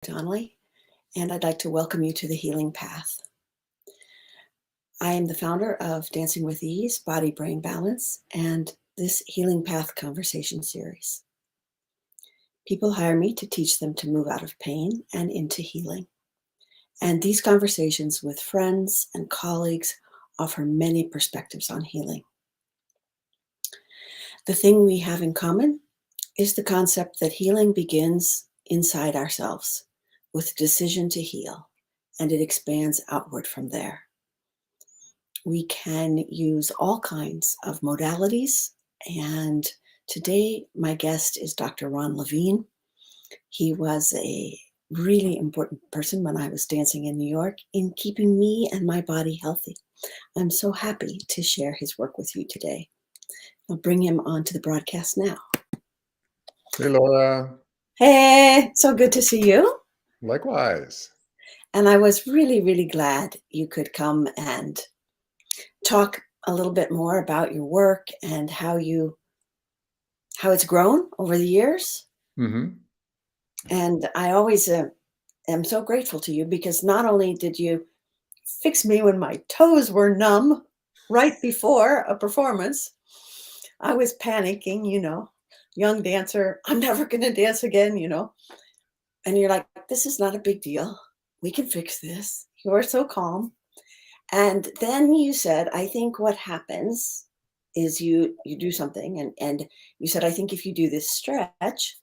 Donnelly, and I'd like to welcome you to the Healing Path. I am the founder of Dancing with Ease, Body Brain Balance, and this Healing Path conversation series. People hire me to teach them to move out of pain and into healing. And these conversations with friends and colleagues offer many perspectives on healing. The thing we have in common is the concept that healing begins inside ourselves with the decision to heal, and it expands outward from there. We can use all kinds of modalities, and today my guest is Dr. Ron Lavine. He was a really important person when I was dancing in New York in keeping me and my body healthy. I'm so happy to share his work with you today. I'll bring him onto the broadcast now. Hey, Laura. Hey, so good to see you. Likewise. And I was really, really glad you could come and talk a little bit more about your work and how it's grown over the years. Mm-hmm. And I always am so grateful to you because not only did you fix me when my toes were numb right before a performance, I was panicking, young dancer, I'm never going to dance again, and you're like, this is not a big deal. We can fix this. You are so calm. And then you said, I think what happens is you do something. And you said, I think if you do this stretch,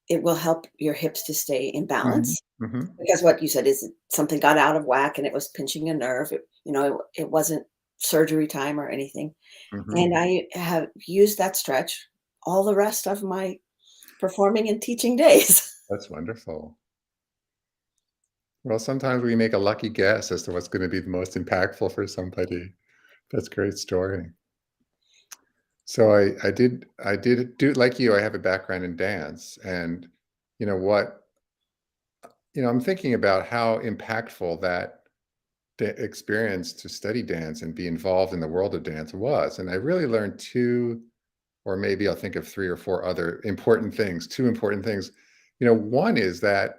it will help your hips to stay in Mm-hmm. balance. Mm-hmm. Because what you said is something got out of whack and it was pinching a nerve. It wasn't surgery time or anything. Mm-hmm. And I have used that stretch all the rest of my performing and teaching days. That's wonderful. Well, sometimes we make a lucky guess as to what's going to be the most impactful for somebody. That's a great story. So I did do like you. I have a background in dance, and you know what? I'm thinking about how impactful that experience to study dance and be involved in the world of dance was, and I really learned two. Or maybe I'll think of three or four other important things, two important things. One is that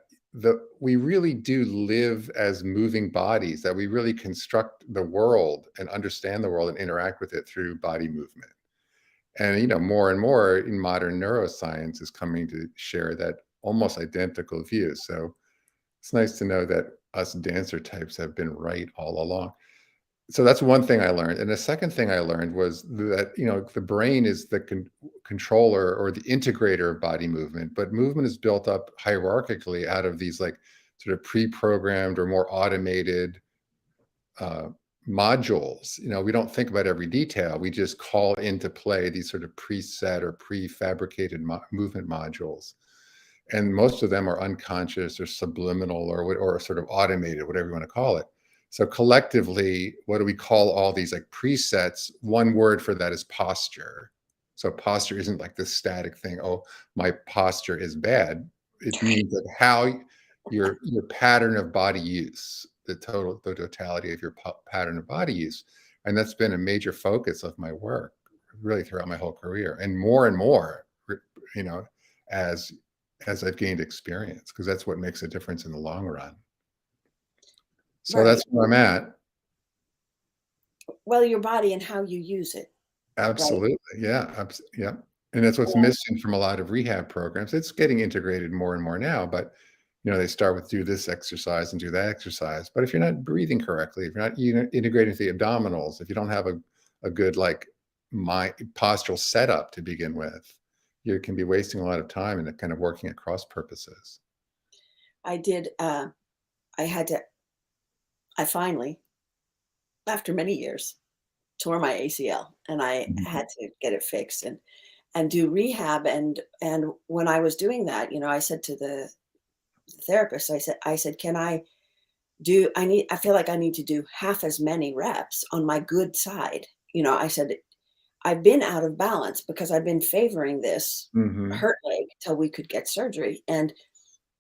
we really do live as moving bodies, that we really construct the world and understand the world and interact with it through body movement. And, more and more in modern neuroscience is coming to share that almost identical view. So it's nice to know that us dancer types have been right all along. So that's one thing I learned. And the second thing I learned was that, the brain is the controller or the integrator of body movement, but movement is built up hierarchically out of these like sort of pre-programmed or more automated uh, modules. We don't think about every detail. We just call into play these sort of preset or prefabricated movement modules. And most of them are unconscious or subliminal or sort of automated, whatever you want to call it. So collectively, what do we call all these like presets? One word for that is posture. So posture isn't like this static thing. Oh, my posture is bad. It means that how your pattern of body use, the totality of your pattern of body use, and that's been a major focus of my work, really throughout my whole career, and more, you know, as I've gained experience, because that's what makes a difference in the long run. So Right. that's where I'm at. Well, your body and how you use it, right? Absolutely. Yeah. Yeah. And that's what's Yeah. missing from a lot of rehab programs. It's getting integrated more and more now, but they start with do this exercise and do that exercise. But if you're not breathing correctly, if you're not integrating the abdominals, if you don't have a good like postural setup to begin with, you can be wasting a lot of time and kind of working at cross purposes. I did, I had to, I finally, after many years, tore my ACL and I Mhm. had to get it fixed and do rehab. And when I was doing that, I said to the therapist, I said, can I feel like I need to do half as many reps on my good side. I said, I've been out of balance because I've been favoring this Mhm. hurt leg till we could get surgery. And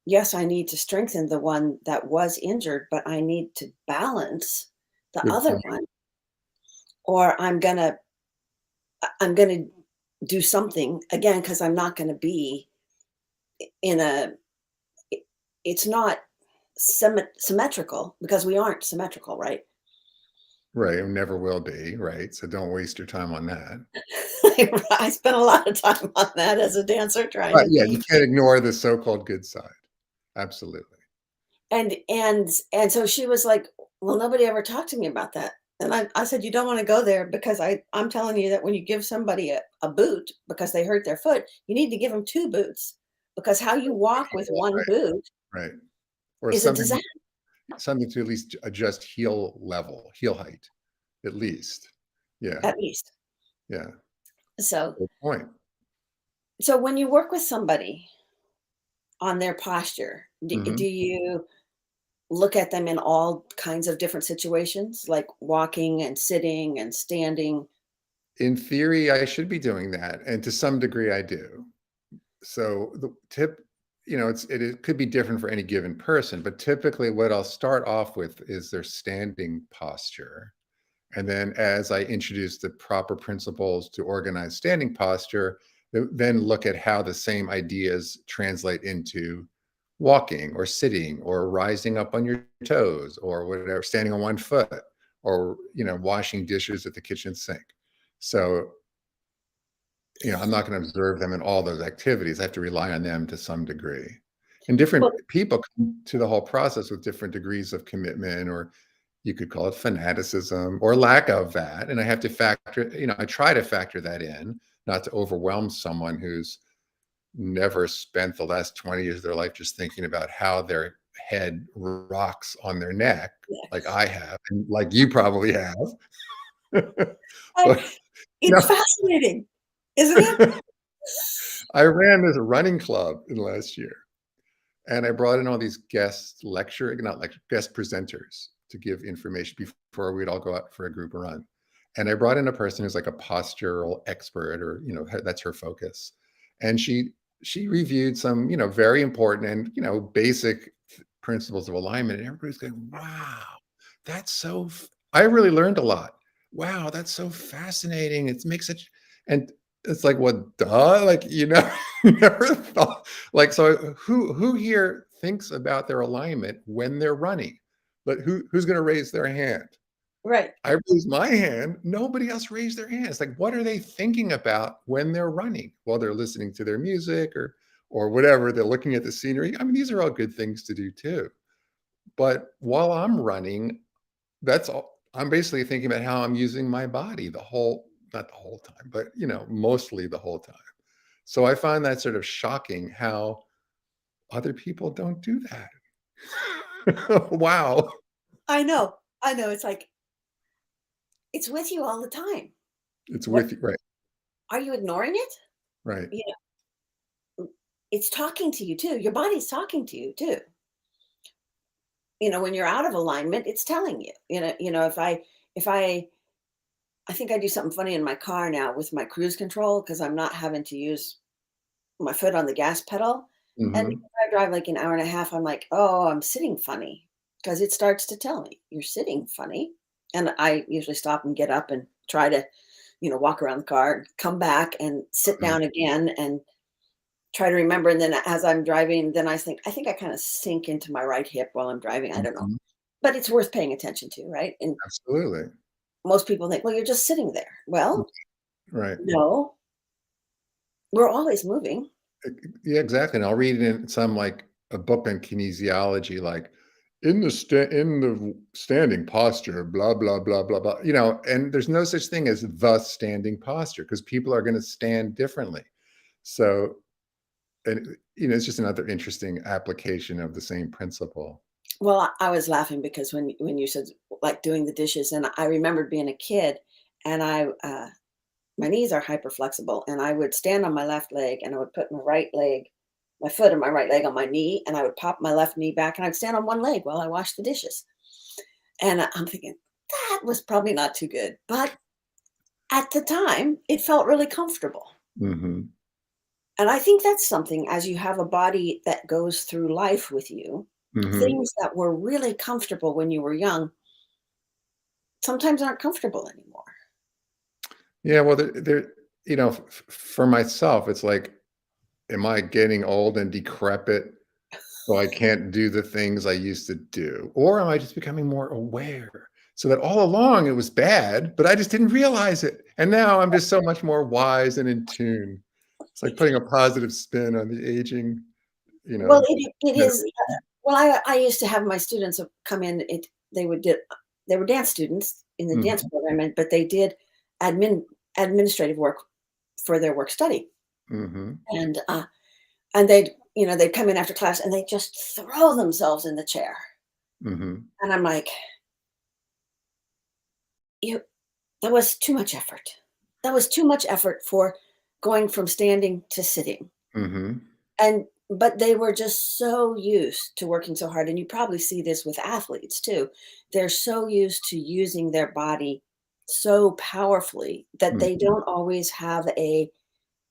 yes, I need to strengthen the one that was injured, but I need to balance the Good other point. one, or I'm gonna do something again because I'm not gonna be in a it's not symmetrical because we aren't symmetrical, right? Right, it never will be, right? So don't waste your time on that. I spent a lot of time on that as a dancer trying But to yeah, you be. can't ignore the so-called good side. Absolutely. And so she was like, "Well, nobody ever talked to me about that." And I said, "You don't want to go there because I'm telling you that when you give somebody a boot because they hurt their foot, you need to give them 2 boots because how you walk with 1 boot Right. Or is a disaster something to at least adjust heel level, heel height, at least. Yeah, at least." yeah. So Good point. so when you work with somebody on their posture, Mhm. do you look at them in all kinds of different situations, like walking and sitting and standing? In theory, I should be doing that, and to some degree, I do. So the tip, it could be different for any given person, but typically what I'll start off with is their standing posture. And then as I introduce the proper principles to organize standing posture, then look at how the same ideas translate into walking or sitting or rising up on your toes or whatever, standing on one foot or, washing dishes at the kitchen sink. So, I'm not going to observe them in all those activities. I have to rely on them to some degree. And different Well, people come to the whole process with different degrees of commitment, or you could call it fanaticism or lack of that. And I have to I try to factor that in, not to overwhelm someone who's never spent the last 20 years of their life just thinking about how their head rocks on their neck, yeah. like I have, and like you probably have. I But It's no. fascinating, isn't it? I ran this running club in last year. And I brought in all these not lecture, guest presenters to give information before we'd all go out for a group run. And I brought in a person who's like a postural expert, or that's her focus. And she reviewed some, very important and basic principles of alignment. And everybody's going, "Wow, that's I really learned a lot. Wow, that's so fascinating. It makes such." And it's like, what, duh? Like, never thought. Like, so who here thinks about their alignment when they're running? But who's going to raise their hand? Right, I raised my hand. Nobody else raised their hand. It's like, what are they thinking about when they're running? While they're listening to their music or whatever. They're looking at the scenery. I mean, these are all good things to do too. But while I'm running, that's all. I'm basically thinking about how I'm using my body not the whole time, but mostly the whole time. So I find that sort of shocking how other people don't do that. Wow. I know, it's like, it's with you all the time. It's What with you. Right. are you ignoring it? Right. You know, it's talking to you too, your body's talking to you too. When you're out of alignment, it's telling you, if I think I do something funny in my car now with my cruise control because 'cause I'm not having to use my foot on the gas pedal, and Hmm. because I drive, like, an hour and a half, I'm like, "Oh, I'm sitting funny," because it starts to tell me, "You're sitting funny," and I usually stop and get up and try to, walk around the car, come back and sit Hmm. down again and try to remember, and then as I'm driving, then I think I kinda sink into my right hip while I'm driving, I don't know, Hmm. but it's worth paying attention to, right? And Absolutely. most people think, "Well, you're just sitting there." Well, Right. no, we're always moving. Yeah, exactly. And I'll read it in some like a book on kinesiology, like in the standing posture, blah blah blah blah blah. And there's no such thing as the standing posture because people are going to stand differently. So, and it's just another interesting application of the same principle. Well, I was laughing because when you said, like, doing the dishes, and I remembered being a kid, and my knees are hyper flexible, and I would stand on my left leg, and I would put my foot and my right leg on my knee, and I would pop my left knee back, and I'd stand on one leg while I washed the dishes. And I'm thinking, "That was probably not too good," but at the time, it felt really comfortable. Hmm. And I think that's something as you have a body that goes through life with you, Hmm. things that were really comfortable when you were young sometimes aren't comfortable anymore. Yeah. Well, for myself, it's like, am I getting old and decrepit So I can't do the things I used to do? Or am I just becoming more aware? So that all along it was bad, but I just didn't realize it. And now I'm just so much more wise and in tune. It's like putting a positive spin on the aging, you Well, know, it is. generation. Well, I used to have my students come in. They would do, they were dance students in the dance Mhm, program, but they did admin administrative work for their work study, mhm, and they'd come in after class and they just throw themselves in the chair, mhm, and I'm like, you that was too much effort. That was too much effort for going from standing to sitting. mhm. And but they were just so used to working so hard, and you probably see this with athletes too. They're so used to using their body so powerfully that they Mhm. don't always have a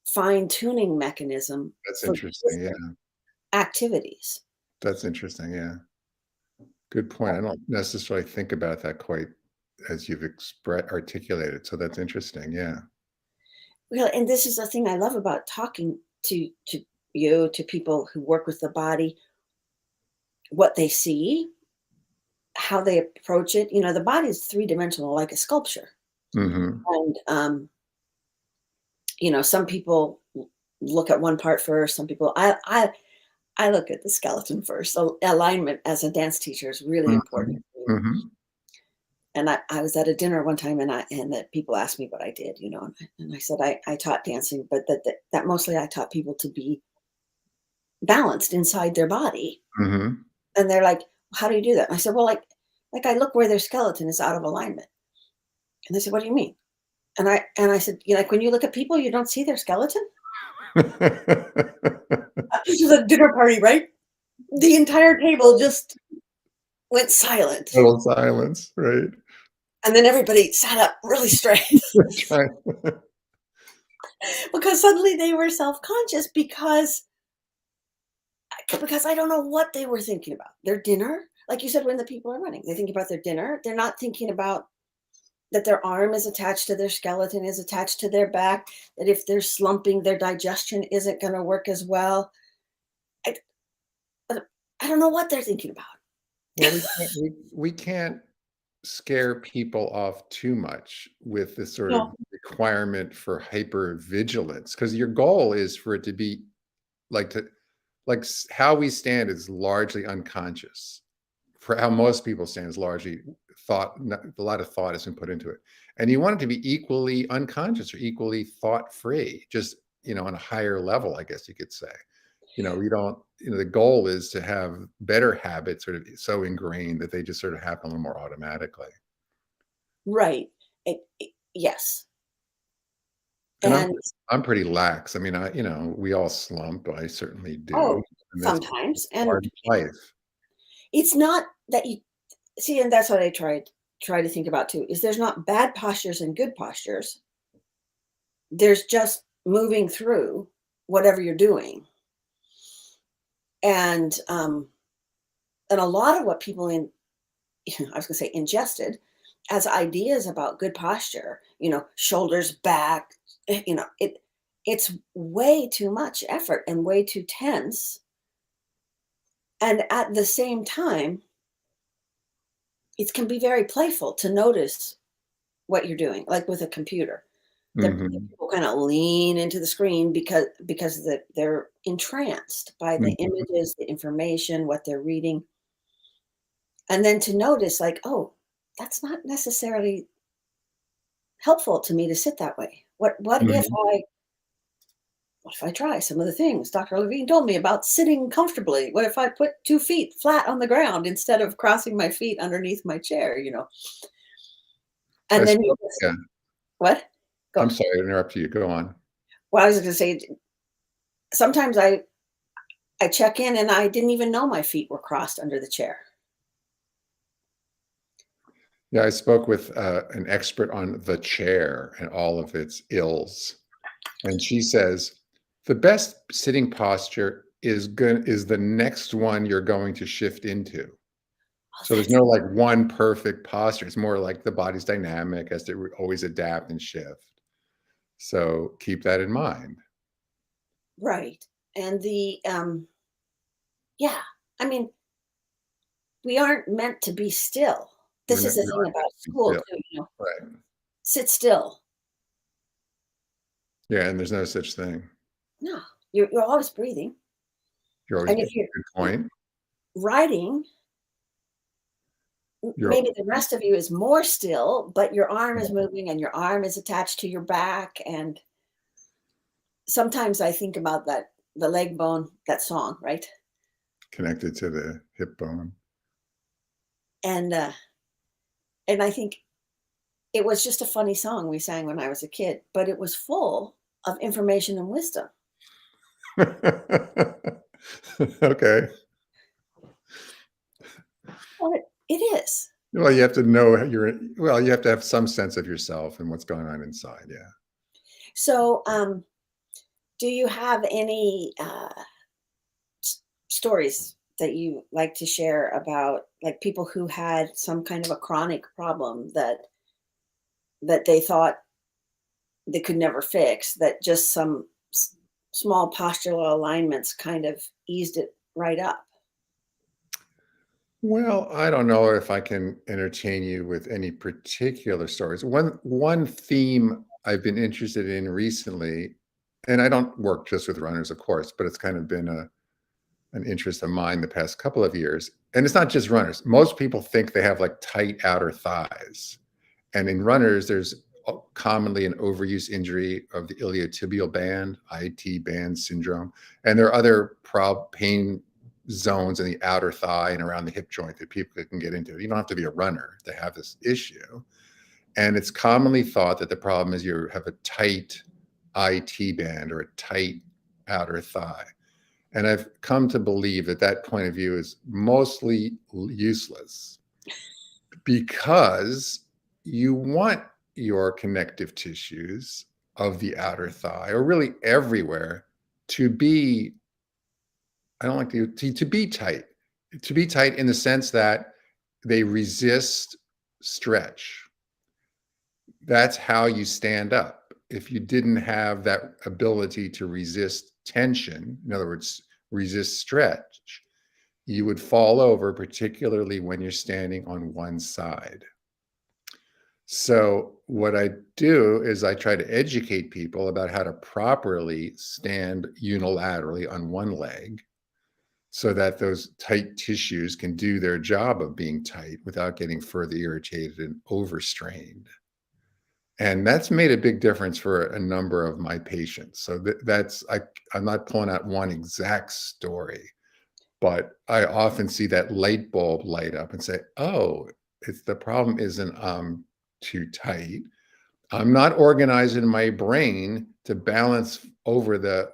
fine-tuning mechanism That's for interesting, different yeah. activities. That's interesting, yeah. Good point. I don't necessarily think about that quite as you've articulated, so that's interesting, yeah. Really, and this is the thing I love about talking to you, to people who work with the body, what they see, how they approach it. The body is three-dimensional like a sculpture. Mhm, And some people look at one part first. Some people, I look at the skeleton first. So alignment as a dance teacher is really important mhm, to me. mhm, And I was at a dinner one time, and that people asked me what I did, and I said I taught dancing, but that mostly I taught people to be balanced inside their body. mhm. And they're like, "How do you do that?" And I said, "Well, like I look where their skeleton is out of alignment." And they said, "What do you mean?" And I said, like when you look at people, you don't see their skeleton." This was a dinner party, right? The entire table just went silent, Total silence, right? and then everybody sat up really straight Trying because suddenly they were self-conscious because I don't know what they were thinking about. Their dinner? Like you said, when the people are running, they think about their dinner. They're not thinking about that their arm is attached to their skeleton, is attached to their back, that if they're slumping, their digestion isn't gonna work as well. I I I don't know what they're thinking about. well, we can't scare people off too much with this sort of No. requirement for hypervigilance, because your goal is for it to be like to how we stand is largely unconscious. For how most people stand is largely thought. A lot of thought has been put into it, and you want it to be equally unconscious or equally thought free, just on a higher level, I guess you could say. You don't. The goal is to have better habits, sort of so ingrained that they just sort of happen a little more automatically. Right. Yes. And I'm And I'm pretty lax. I mean, we all slump. I certainly do, oh, and that's sometimes. part And of life. it's not that you see, and that's what I try to think about too, is there's not bad postures and good postures. There's just moving through whatever you're doing. And a lot of what people I was gonna say ingested as ideas about good posture, shoulders back, it's way too much effort and way too tense. And at the same time, it can be very playful to notice what you're doing, like with a computer. The Mhm, people kinda lean into the screen because they're entranced by the mhm. images, the information, what they're reading, and then to notice like, "Oh, that's not necessarily helpful to me to sit that way. Mhm. What if I try some of the things Dr. Levine told me about sitting comfortably? What if I put 2 feet flat on the ground instead of crossing my feet underneath my chair?" I And then you spoke just yeah, what? Go I'm on. sorry to interrupt you, go on. Well, I was gonna say, sometimes I check in and I didn't even know my feet were crossed under the chair. Yeah, I spoke with, an expert on the chair and all of its ills, and she says, "The best sitting posture is the next one you're going to shift into." Oh, So there's that's no, like, one perfect posture, it's more like the body's dynamic, has to always adapt and shift. So keep that in mind. right. And yeah. I mean, we aren't meant to be still. We're This not is the we thing aren't meant about to be school still. too, Right. sit still. Yeah, and there's no such thing. No, you're always breathing, You're always and if breathing. you're Good point. writing, You're maybe the rest of you is more still, but your arm is moving and your arm is attached to your back, and sometimes I think about that, the leg bone, that song, right? connected to the hip bone. And, uh, and I think it was just a funny song we sang when I was a kid, but it was full of information and wisdom. Okay. Well, it is. Well, you have to know well, you have to have some sense of yourself and what's going on inside, yeah. So, do you have any stories that you like to share about like people who had some kind of a chronic problem that they thought they could never fix, that just some small postural alignments kind of eased it right up? Well, I don't know if I can entertain you with any particular stories. One theme I've been interested in recently, and I don't work just with runners, of course, but it's kind of been an interest of mine the past couple of years. And it's not just runners. Most people think they have like tight outer thighs. And in runners, there's commonly an overuse injury of the iliotibial band, IT band syndrome. And there are other pain zones in the outer thigh and around the hip joint that people can get into. You don't have to be a runner to have this issue. And it's commonly thought that the problem is you have a tight IT band or a tight outer thigh. And I've come to believe that that point of view is mostly useless because you want your connective tissues of the outer thigh, or really everywhere, to be, I don't like to be tight, to be tight in the sense that they resist stretch. That's how you stand up. If you didn't have that ability to resist tension, in other words, resist stretch, you would fall over, particularly when you're standing on one side. So, what I do is I try to educate people about how to properly stand unilaterally on one leg so that those tight tissues can do their job of being tight without getting further irritated and overstrained. And that's made a big difference for a number of my patients. So I'm not pulling out one exact story, but I often see that light bulb light up and say, "Oh, it's the problem isn't too tight. I'm not organizing my brain to balance over the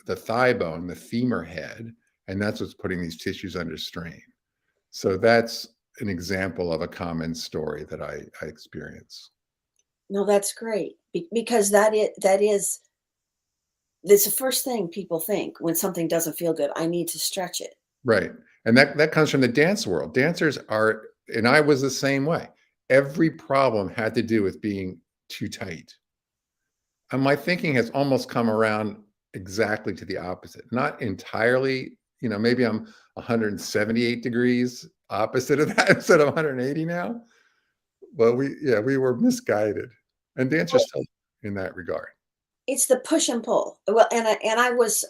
thigh bone, the femur head, and that's what's putting these tissues under strain." So that's an example of a common story that I experience. No, that's great because that is that's the first thing people think when something doesn't feel good. I need to stretch it. Right. And that comes from the dance world. Dancers are, and I was the same way. Every problem had to do with being too tight. And my thinking has almost come around exactly to the opposite. Not entirely, maybe I'm 178 degrees opposite of that instead of 180 now. But we were misguided. And dancers still in that regard. It's the push and pull. Well, and I was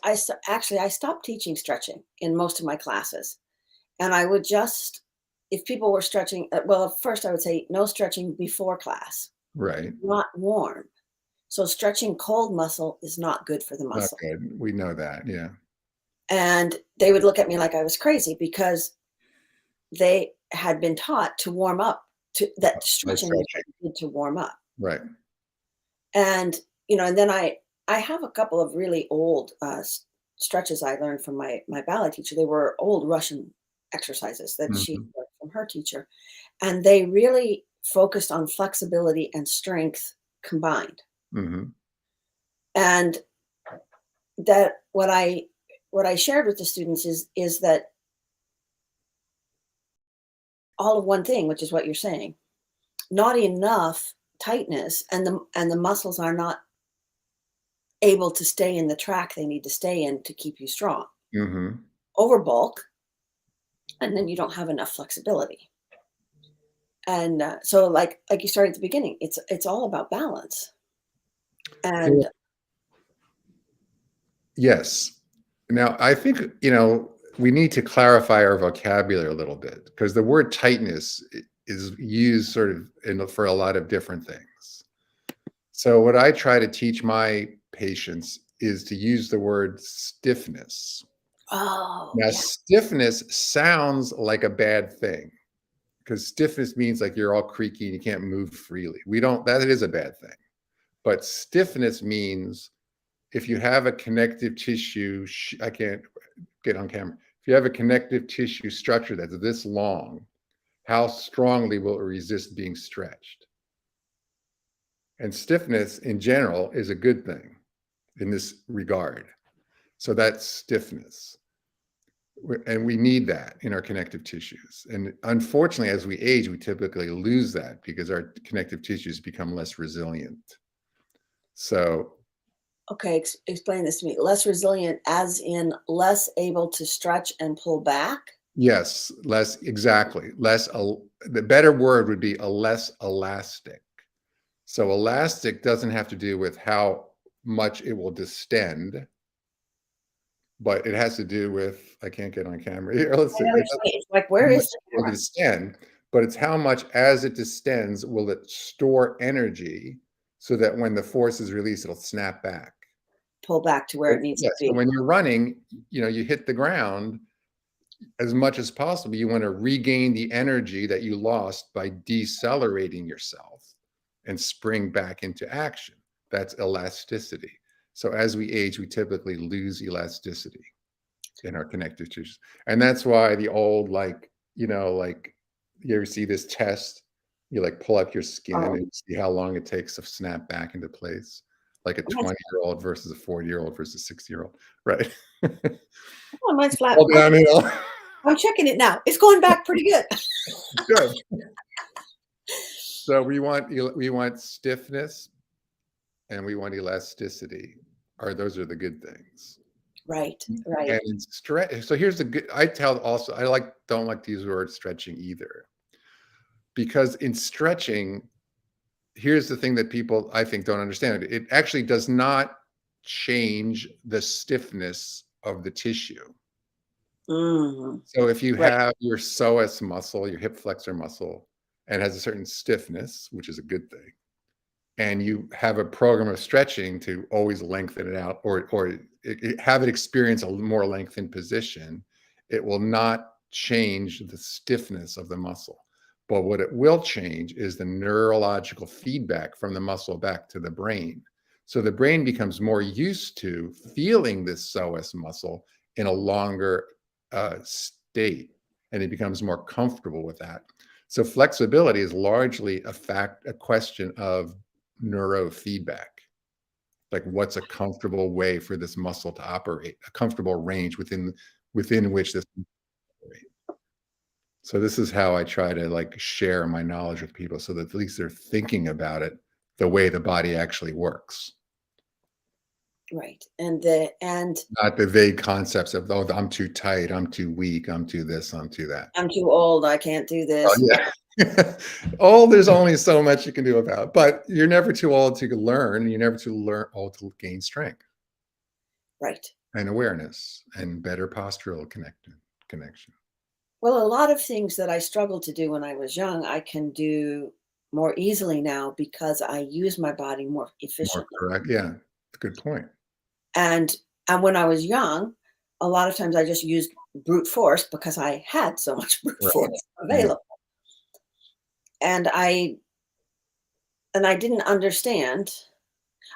actually I stopped teaching stretching in most of my classes, and I would just if people were stretching. Well, at first I would say no stretching before class, Right. not warm. So stretching cold muscle is not good for the Not muscle. good. We know that. Yeah. And they would look at me like I was crazy because they had been taught to warm up to that No stretching is what stretching. you did to warm up. Right. And and then I have a couple of really old stretches I learned from my ballet teacher. They were old Russian exercises that she Mhm. learned from her teacher, and they really focused on flexibility and strength combined. Mhm. And that what I shared with the students is that all of one thing, which is what you're saying, not enough tightness, and the muscles are not able to stay in the track they need to stay in to keep you strong. Mhm. Overbulk, and then you don't have enough flexibility. And so, like you started at the beginning, it's all about balance. Well, And yes. Now, I think, we need to clarify our vocabulary a little bit because the word tightness is used sort of for a lot of different things. So, what I try to teach my patients is to use the word stiffness. oh Now, yeah, stiffness sounds like a bad thing because stiffness means like you're all creaky and you can't move freely. We don't, that is a bad thing. But stiffness means if you have a connective tissue, I can't get on camera. If you have a connective tissue structure that's this long, how strongly will it resist being stretched? And stiffness in general is a good thing in this regard. So that's stiffness. And we need that in our connective tissues. And unfortunately, as we age, we typically lose that because our connective tissues become less resilient. So, okay. Explain this to me. Less resilient, as in less able to stretch and pull back. yes, less, exactly. The better word would be a less elastic. So, elastic doesn't have to do with how much it will distend, but it has to do with, I can't get on camera here. Let's I see. know what It you're saying. It's like, where how is much the it will camera? distend, but it's how much as it distends will it store energy so that when the force is released, it'll snap back. Pull back to where But it needs to yes, so be. when you're running, you hit the ground as much as possible. You want to regain the energy that you lost by decelerating yourself and spring back into action. That's elasticity. So as we age, we typically lose elasticity in our connective tissues. And that's why the old, like you ever see this test? You like pull up your skin Oh, and see how long it takes to snap back into place, like a mine's, 20-year-old versus a 40-year-old versus a 60-year-old, right? oh, mine's flat. All downhill. I'm checking it now. It's going back pretty good. Good. So we want stiffness and we want elasticity. Those are the good things. Right, right. And in stretch, so here's the good. I tell also I don't like to use the word stretching either, because in stretching, here's the thing that people I think don't understand. It actually does not change the stiffness of the tissue. Mhm. So if you Right. have your psoas muscle, your hip flexor muscle, and has a certain stiffness, which is a good thing, and you have a program of stretching to always lengthen it out or have it experience a more lengthened position, it will not change the stiffness of the muscle. But what it will change is the neurological feedback from the muscle back to the brain. So the brain becomes more used to feeling this psoas muscle in a longer state, and it becomes more comfortable with that. So flexibility is largely a question of neurofeedback. Like what's a comfortable way for this muscle to operate, a comfortable range within which this can operate. So this is how I try to like share my knowledge with people so that at least they're thinking about it the way the body actually works. Right. And Not the vague concepts of, oh, I'm too tight, I'm too weak, I'm too this, I'm too that. I'm too old. I can't do Oh, this. yeah. Oh, there's only so much you can do about it, but you're never too old to learn. You're never too old to gain strength Right. and awareness and better postural connection. Well, a lot of things that I struggled to do when I was young, I can do more easily now because I use my body more More efficiently. correct. Yeah, good point. And and when I was young, a lot of times I just used brute force because I had so much brute Right. force Yeah. available. And I didn't understand.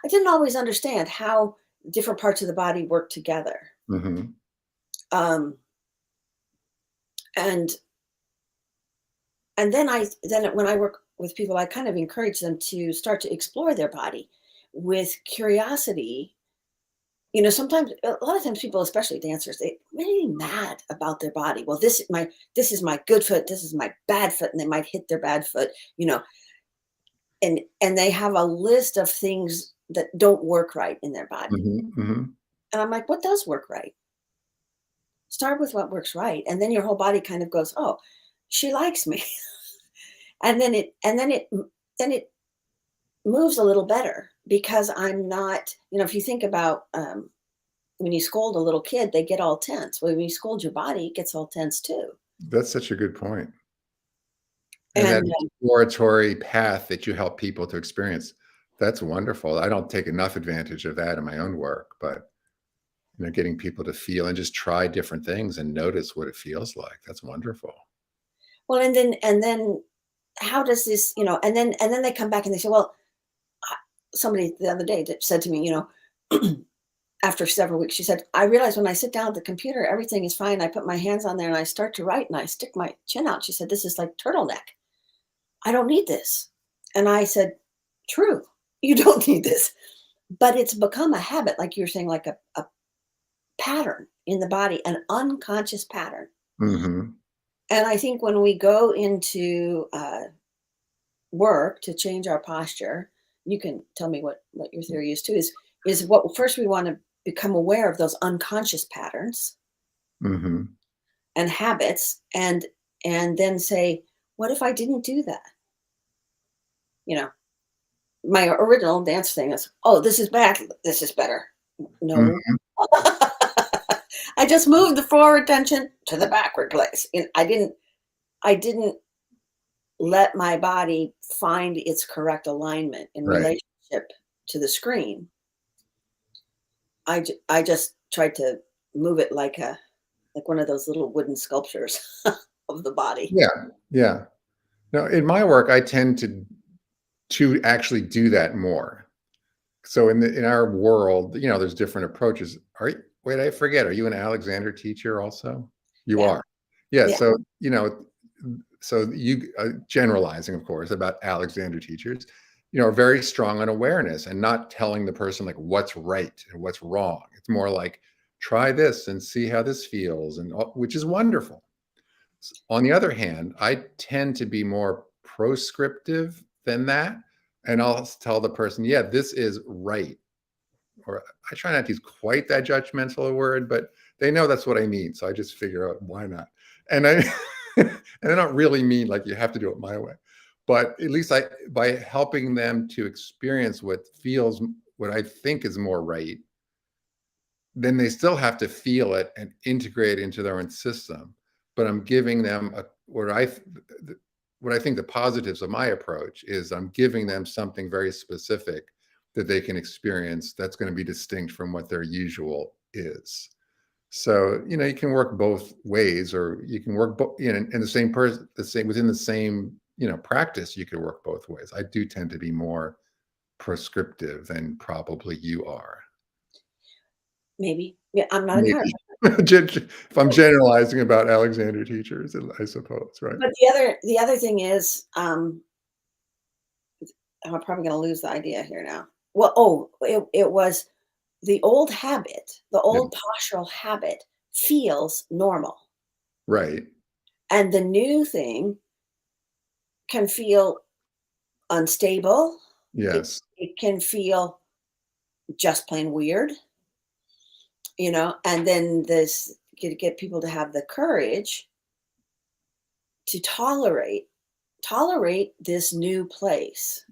I didn't always understand how different parts of the body work together. Hmm. Um, and then when I work with people, I kind of encourage them to start to explore their body with curiosity. Sometimes a lot of times people, especially dancers, they really mad about their body. Well, this is my good foot, this is my bad foot, and they might hit their bad foot, and they have a list of things that don't work right in their body. Hmm. Hmm. And I'm like, what does work right? start with what works right, and then your whole body kind of goes, "Oh, she likes me." And then it moves a little better because I'm not, if you think about, when you scold a little kid, they get all tense. Well, when you scold your body, it gets all tense too. That's such a good point. And that And exploratory path that you help people to experience, that's wonderful. I don't take enough advantage of that in my own work, but getting people to feel and just try different things and notice what it feels like. That's wonderful. well, and then how does this, and then they come back and they say, well, I- somebody the other day that said to me, after several weeks, she said, I realize when I sit down at the computer, everything is fine. I put my hands on there and I start to write and I stick my chin out. She said, this is like turtleneck. I don't need this. And I said, true, you don't need this. But it's become a habit, like you're saying, like a pattern in the body, an unconscious pattern. Hmm. And I think when we go into work to change our posture, you can tell me what your theory is too, is what first we want to become aware of those unconscious patterns Hmm. and habits, and then say, what if I didn't do that? You know, my original dance thing is, oh, this is bad, this is better. No. Hmm. I just moved the forward tension to the backward place. And I didn't let my body find its correct alignment in Right. relationship to the screen. I just tried to move it like one of those little wooden sculptures of the body. Yeah. Yeah. No, in my work, I tend to actually do that more. So in our world, there's different approaches. Wait, I forget. Are you an Alexander teacher also? You Yeah, are. Yeah. yeah, So you generalizing, of course, about Alexander teachers, are very strong on awareness and not telling the person like what's right and what's wrong. It's more like try this and see how this feels, which is wonderful. On the other hand, I tend to be more proscriptive than that. And I'll tell the person, yeah, this is right. Or I try not to use quite that judgmental a word, but they know that's what I mean. So I just figure out why not. And I and I don't really mean like you have to do it my way. But at least by helping them to experience what I think is more right, then they still have to feel it and integrate it into their own system. But I'm giving them what I think the positives of my approach is I'm giving them something very specific that they can experience that's going to be distinct from what their usual is. So, you can work both ways, or you can work in the same person, within the same, practice, you could work both ways. I do tend to be more prescriptive than probably you are. maybe. Yeah, I'm not entirely. Maybe. If I'm generalizing about Alexander teachers, I suppose, right? But the other thing is, I'm probably going to lose the idea here now. Well, it was the old habit, the Yeah. old postural habit feels normal, Right. and the new thing can feel unstable. It Yes. it can feel just plain weird, and then this get people to have the courage to tolerate this new place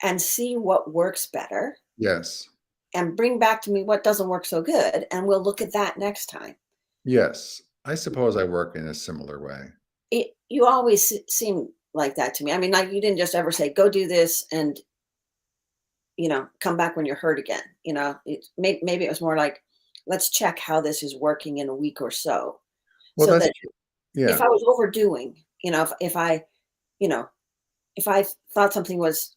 and see what works better Yes. and bring back to me what doesn't work so good, and we'll look at that next time. Yes. I suppose I work in a similar way. You always seem like that to me. I mean, like, you didn't just ever say, go do this and come back when you're hurt again. Maybe it was more like, let's check how this is working in a week or so, Well, so that's that true. if Yeah. I was overdoing, you know if I thought something was,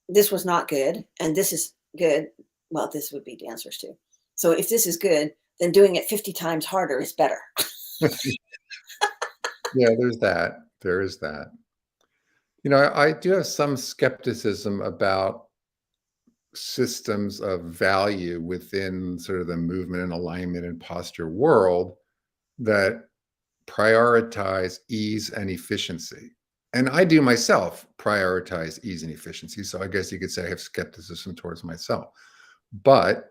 this was not good and this is good, well, this would be dancers too. So if this is good, then doing it 50 times harder is better. Yeah, there's that. There is that. I do have some skepticism about systems of value within sort of the movement and alignment and posture world that prioritize ease and efficiency. And I do myself prioritize ease and efficiency. So I guess you could say I have skepticism towards myself. But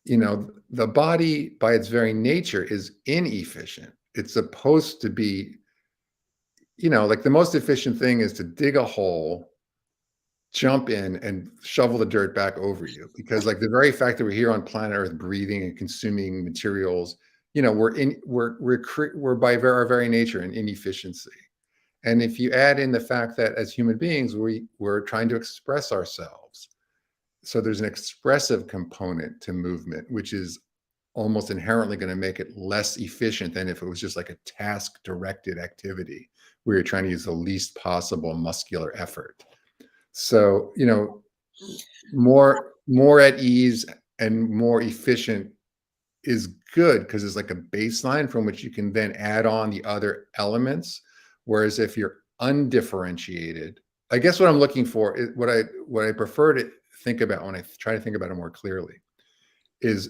the body by its very nature is inefficient. It's supposed to be, like the most efficient thing is to dig a hole, jump in, and shovel the dirt back over you. Because like the very fact that we're here on planet Earth breathing and consuming materials, we're by our very nature in inefficiency. And if you add in the fact that as human beings, we're trying to express ourselves. So there's an expressive component to movement, which is almost inherently going to make it less efficient than if it was just like a task directed activity where you're trying to use the least possible muscular effort. So, more at ease and more efficient is good because it's like a baseline from which you can then add on the other elements. Whereas if you're undifferentiated, I guess what I'm looking for is what I prefer to think about when I try to think about it more clearly is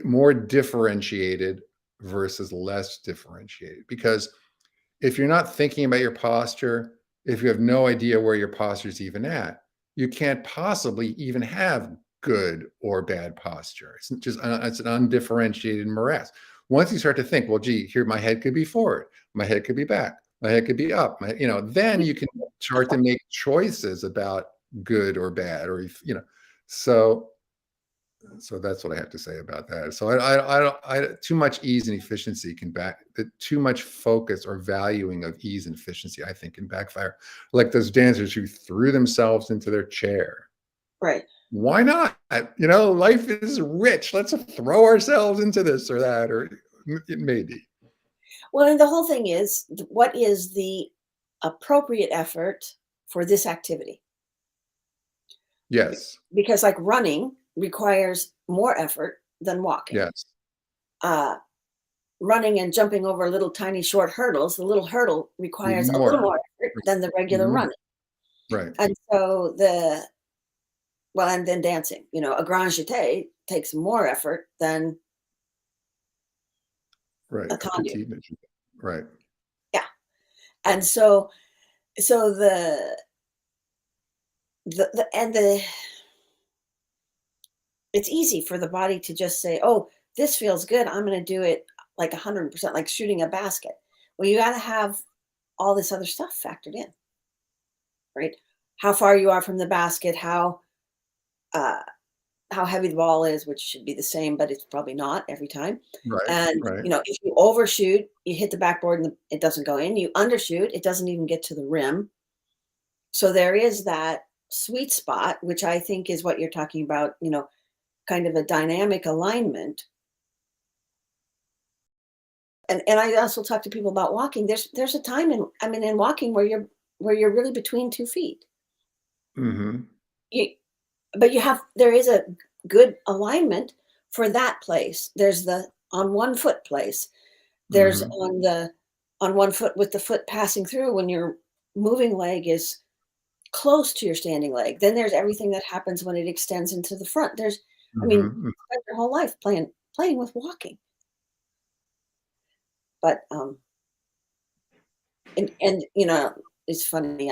more differentiated versus less differentiated. Because if you're not thinking about your posture, if you have no idea where your posture is even at, you can't possibly even have good or bad posture. It's an undifferentiated morass. Once you start to think, well, gee, here my head could be forward, my head could be back, my head could be up, then you can start to make choices about good or bad, so so that's what I have to say about that. So too much ease and efficiency too much focus or valuing of ease and efficiency, I think, can backfire. Like those dancers who threw themselves into their chair. Right. Why not? Life is rich. Let's throw ourselves into this or that, or it may be. Well, and the whole thing is, what is the appropriate effort for this activity? Yes. Because like running requires more effort than walking. Yes. Uh, Running and jumping over little tiny short hurdles, the little hurdle requires Even a little more. more effort than the regular Even more. running. Right. And so and then dancing, a grand jeté takes more effort than Right. a A conduit. petite. Right. Yeah. And so the it's easy for the body to just say, "Oh, this feels good. I'm going to do it like 100%, like shooting a basket." Well, you got to have all this other stuff factored in, right? How far you are from the basket, uh, how heavy the ball is, which should be the same, but it's probably not every time. Right. And Right. if you overshoot, you hit the backboard and it doesn't go in. You undershoot, it doesn't even get to the rim. So there is that sweet spot, which I think is what you're talking about. Kind of a dynamic alignment. And I also talk to people about walking. There's a time in walking where you're really between 2 feet. Mm-hmm. You but there is a good alignment for that place. There's the on 1 foot place. There's Mm-hmm. on 1 foot with the foot passing through when your moving leg is close to your standing leg. Then there's everything that happens when it extends into the front. I mean, Mm-hmm. spend your whole life playing with walking. But and it's funny.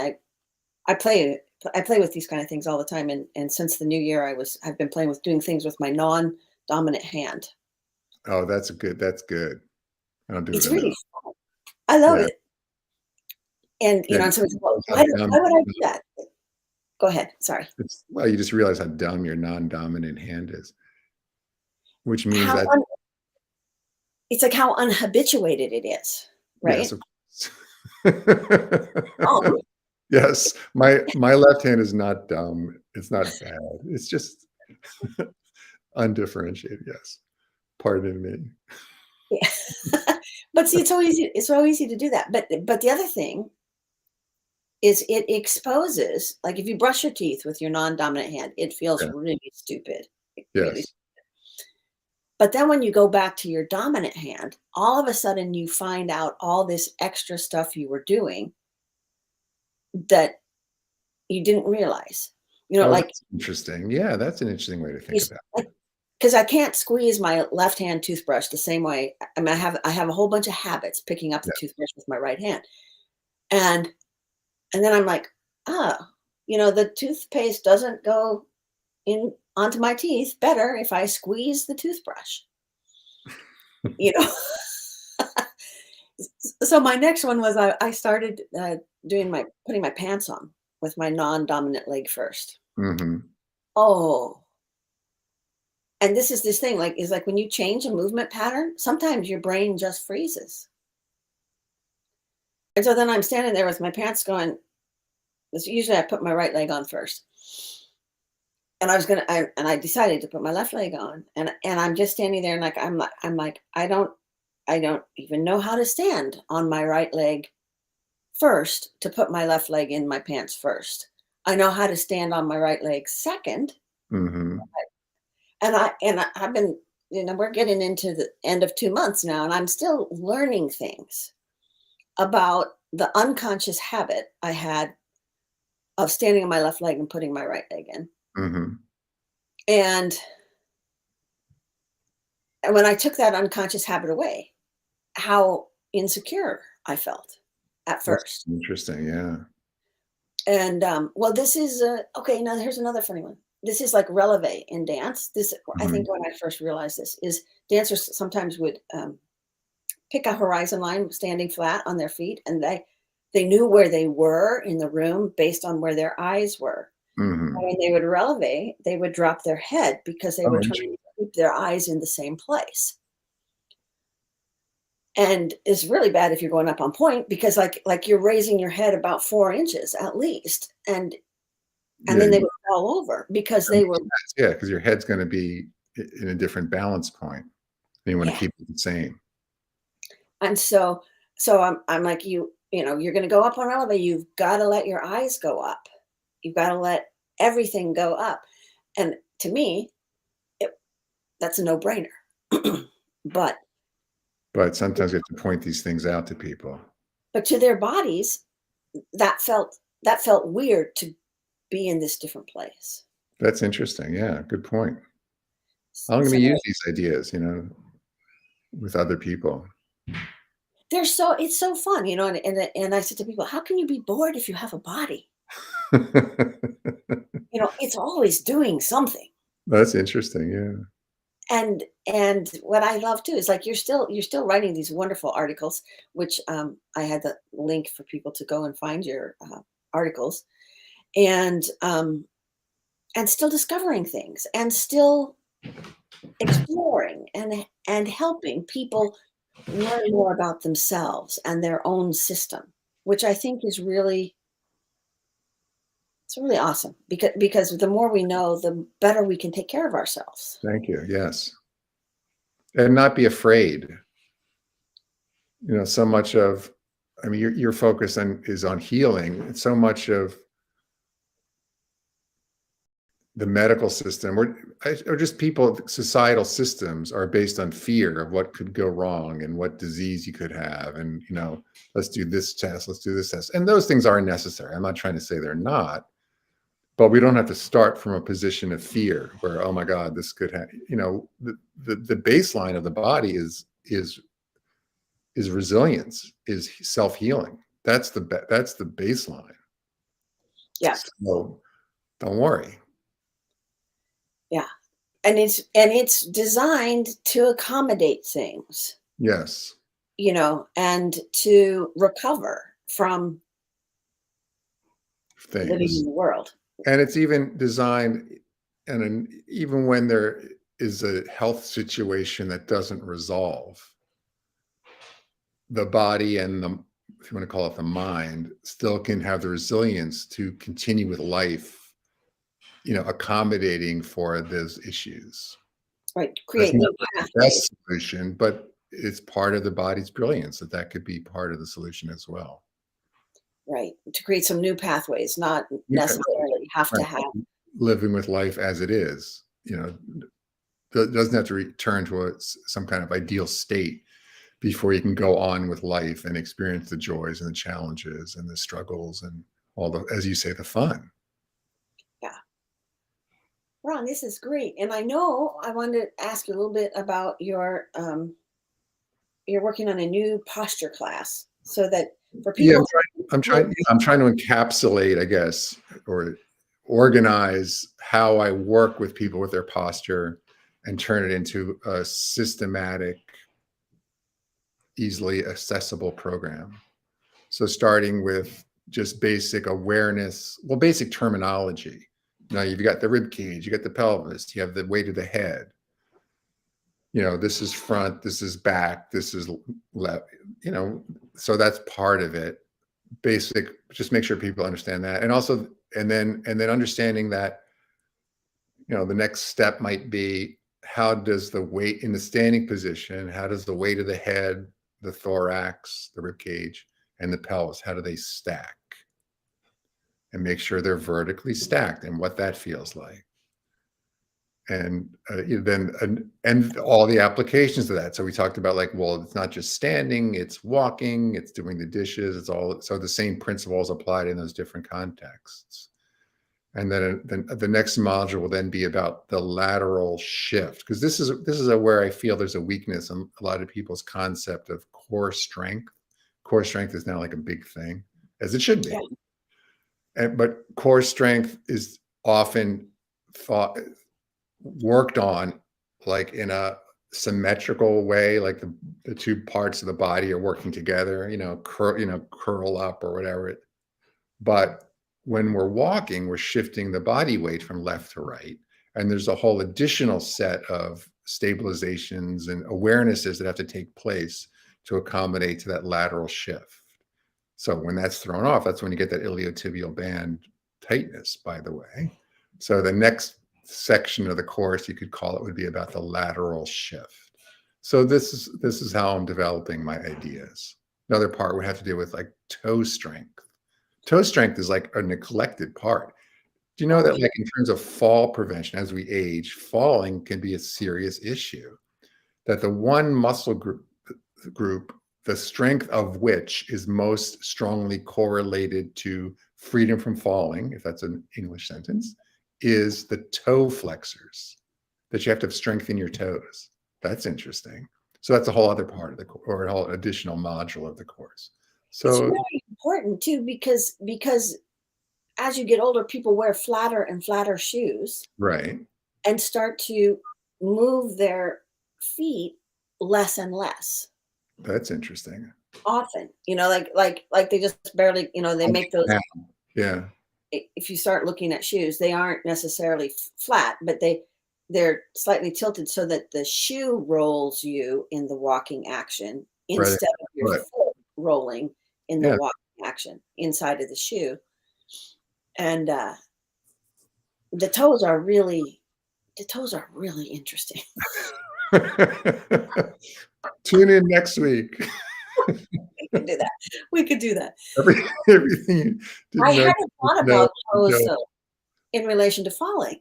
I play I play with these kind of things all the time, and since the new year, I've been playing with doing things with my non-dominant hand. Oh, that's good. I don't do it It's really enough. fun. I love Yeah. it. And Yeah. and somebody said, "Well, How why dumb would I do that?" Go ahead. Sorry. well, you just realize how dumb your non-dominant hand is, which means How that it's like how unhabituated it is, yes, right? of course. Um, Yes, my left hand is not dumb. It's not bad. It's just undifferentiated. Yes. Pardon me. yeah. But see, it's so easy to do that. But the other thing is it exposes, like if you brush your teeth with your non-dominant hand, it feels Yeah. really stupid. Really. Yes. But then when you go back to your dominant hand, all of a sudden you find out all this extra stuff you were doing that you didn't realize. Oh, Like that's interesting. Yeah, that's an interesting way to you think about it. like because I can't squeeze my left hand toothbrush the same way. I mean, I have a whole bunch of habits picking up the Yeah. toothbrush with my right hand. And and then I'm like, "Ah, the toothpaste doesn't go in onto my teeth better if I squeeze the toothbrush, you know? So my next one was I started putting my pants on with my non-dominant leg first. Mhm. Oh, and this thing like is like when you change a movement pattern, sometimes your brain just freezes. And so then I'm standing there with my pants going, usually I put my right leg on first. And I decided to put my left leg on, and I'm just standing there, and like I'm like I don't even know how to stand on my right leg first to put my left leg in my pants first. I know how to stand on my right leg second, Mhm. I've been, we're getting into the end of 2 months now, and I'm still learning things about the unconscious habit I had of standing on my left leg and putting my right leg in. Mhm. And when I took that unconscious habit away, how insecure I felt at That's first. interesting, yeah. And well, this is okay. Now here's another funny one. This is like releve in dance. This I Mhm. think when I first realized this is dancers sometimes would pick a horizon line standing flat on their feet, and they knew where they were in the room based on where their eyes were. And Mhm. when they would releve, they would drop their head because they Oh, were trying to keep their eyes in the same place. And it's really bad if you're going up on point because like you're raising your head about 4 inches at least, and yeah, then they would fall over because that they makes were sense, yeah, 'cause your head's gonna be in a different balance point, and you wanna yeah. keep it the same. And so I'm like you're going to go up on elevate. You've got to let your eyes go up. You've got to let everything go up. And to me, it, that's a no brainer. but But sometimes you have to point these things out to people. but to their bodies, that felt weird to be in this different place. That's interesting, yeah, good point. I'm gonna So use these ideas, with other people. it's so fun, and I said to people, how can you be bored if you have a body? It's always doing something. That's interesting, yeah. And what I love too is like you're still writing these wonderful articles, which I had the link for people to go and find your articles, and still discovering things, and still exploring, and helping people learn more about themselves and their own system, which I think is really it's really awesome because the more we know, the better we can take care of ourselves. Thank you, yes. And not be afraid. So much of I mean, your focus is on healing, and so much of the medical system or just people societal systems are based on fear of what could go wrong and what disease you could have, and let's do this test, let's do this test, and those things are necessary. I'm not trying to say they're not, but we don't have to start from a position of fear where, oh my god, this could have, the baseline of the body is resilience, is self-healing. That's the baseline. Yeah, So don't worry. yeah. And it's designed to accommodate things, Yes, and to recover from living in things. the world. And it's even designed, even when there is a health situation that doesn't resolve, the body and the, if you want to call it the mind, still can have the resilience to continue with life, accommodating for those issues. Right, That's create never new the pathways. best solution, but it's part of the body's brilliance that that could be part of the solution as well. Right, to create some new pathways, not Yeah, necessarily have to right. have Living with life as it is, doesn't have to return to some kind of ideal state before you can go on with life and experience the joys and the challenges and the struggles and all the, as you say, the fun. yeah. Ron, this is great, and I know I wanted to ask you a little bit about you're working on a new posture class so that for Yeah, people I'm who trying to encapsulate, I guess, or organize how I work with people with their posture and turn it into a systematic, easily accessible program. So starting with just basic awareness, well, basic terminology. Now you've got the rib cage, you got the pelvis, you have the weight of the head. This is front, this is back, this is left, so that's part of it. Basic, just make sure people understand that. And also, and then understanding that, the next step might be, how does the weight in the standing position, how does the weight of the head, the thorax, the rib cage, and the pelvis, how do they stack? And make sure they're vertically stacked and what that feels like. And and all the applications of that. So we talked about, like, well, it's not just standing, it's walking, it's doing the dishes, it's all, so the same principles applied in those different contexts. And then the next module will then be about the lateral shift, because this is where I feel there's a weakness in a lot of people's concept of core strength. Core strength is now like a big thing, as it should be. Yeah. But core strength is often worked on like in a symmetrical way, like the two parts of the body are working together, curl up or whatever. But when we're walking, we're shifting the body weight from left to right. And there's a whole additional set of stabilizations and awarenesses that have to take place to accommodate to that lateral shift. So when that's thrown off, that's when you get that iliotibial band tightness, by the way. So the next section of the course, you could call it, would be about the lateral shift. So this is how I'm developing my ideas. Another part would have to do with like toe strength. Toe strength is like a neglected part. Do you know that, like, in terms of fall prevention, as we age, falling can be a serious issue? That the one muscle group, the strength of which is most strongly correlated to freedom from falling, if that's an English sentence, is the toe flexors, that you have to strengthen your toes. That's interesting. So that's a whole other part of or a whole additional module of the course. It's So, really important too, because as you get older, people wear flatter and flatter shoes right. and start to move their feet less and less That's interesting. often. Like they just barely, they make those. Yeah. If you start looking at shoes, they aren't necessarily flat, but they're slightly tilted so that the shoe rolls you in the walking action Right. instead of your Right. foot rolling in the Yeah. walking action inside of the shoe. And the toes are really interesting. Tune in next week. We could do that. We could do that. Everything you I didn't know, hadn't you thought should know, about you toes know. though in relation to falling.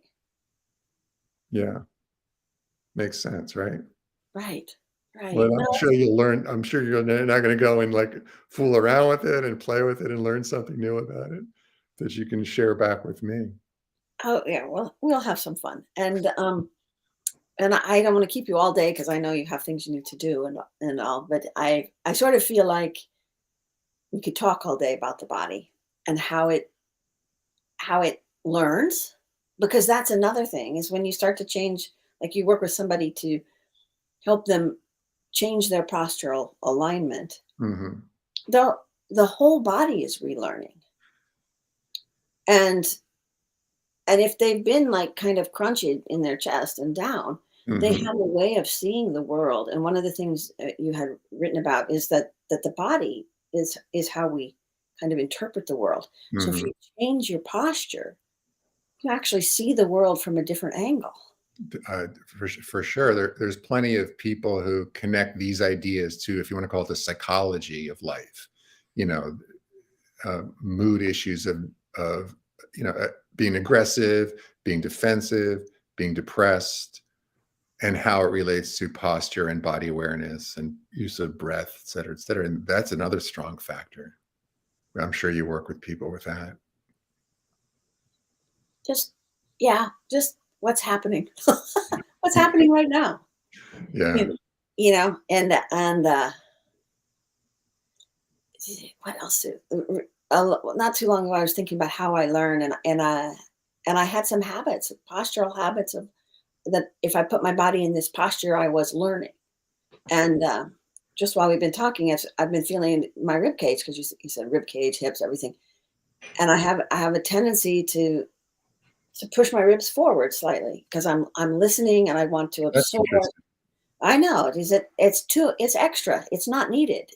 Yeah, makes sense, right? Right. Well, Right. I'm No, sure you'll learn. I'm sure you're not going to go and like fool around with it and play with it and learn something new about it that you can share back with me. oh yeah, well, we'll have some fun. And I don't want to keep you all day because I know you have things you need to do and all, but I sort of feel like we could talk all day about the body and how it learns, because that's another thing is when you start to change, like you work with somebody to help them change their postural alignment, Hmm. the whole body is relearning. And if they've been like kind of crunchy in their chest and down, they Hmm. have a way of seeing the world. And one of the things you had written about is that the body is how we kind of interpret the world. So if Hmm. you change your posture, you actually see the world from a different angle. For sure, there's plenty of people who connect these ideas to, if you want to call it, the psychology of life. You know, mood issues of being aggressive, being defensive, being depressed, and how it relates to posture and body awareness and use of breath, et cetera, et cetera. And that's another strong factor. I'm sure you work with people with that. Just yeah, just what's happening. What's happening right now. Yeah. You and what else? Not too long ago, I was thinking about how I learn, and And I had some habits, postural habits of that if I put my body in this posture, I was learning. And just while we've been talking, I've been feeling my rib cage because you said rib cage, hips, everything. And I have a tendency to push my ribs forward slightly because I'm listening and I want to That's absorb. interesting. I know it's extra. It's not needed,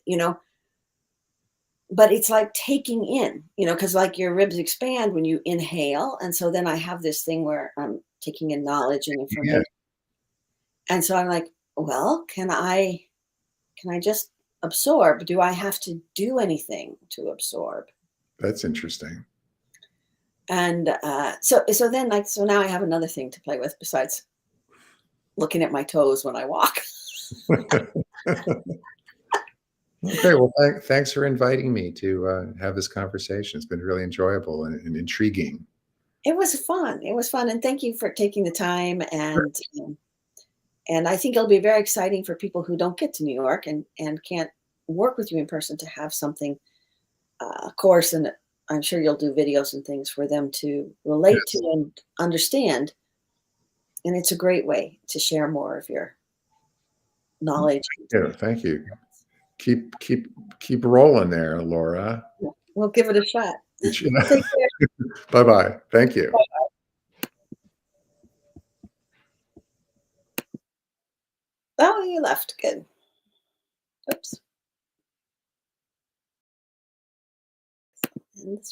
but it's like taking in, because like your ribs expand when you inhale. And so then I have this thing where I'm taking in knowledge and Yeah, information. And so I'm like, well, can I just absorb? Do I have to do anything to absorb? that's interesting. And so then so now I have another thing to play with besides looking at my toes when I walk. Okay, well, thanks for inviting me to have this conversation. It's been really enjoyable and intriguing. It was fun. It was fun, and thank you for taking the time. And I think it'll be very exciting for people who don't get to New York and can't work with you in person to have something, course, and I'm sure you'll do videos and things for them to relate to Yes. and understand. And it's a great way to share more of your knowledge. Yeah, thank you. Keep keep keep rolling there, Laura. We'll give it a shot. You know, Take care. bye-bye. Thank you. Oh, you left. Good. Oops. And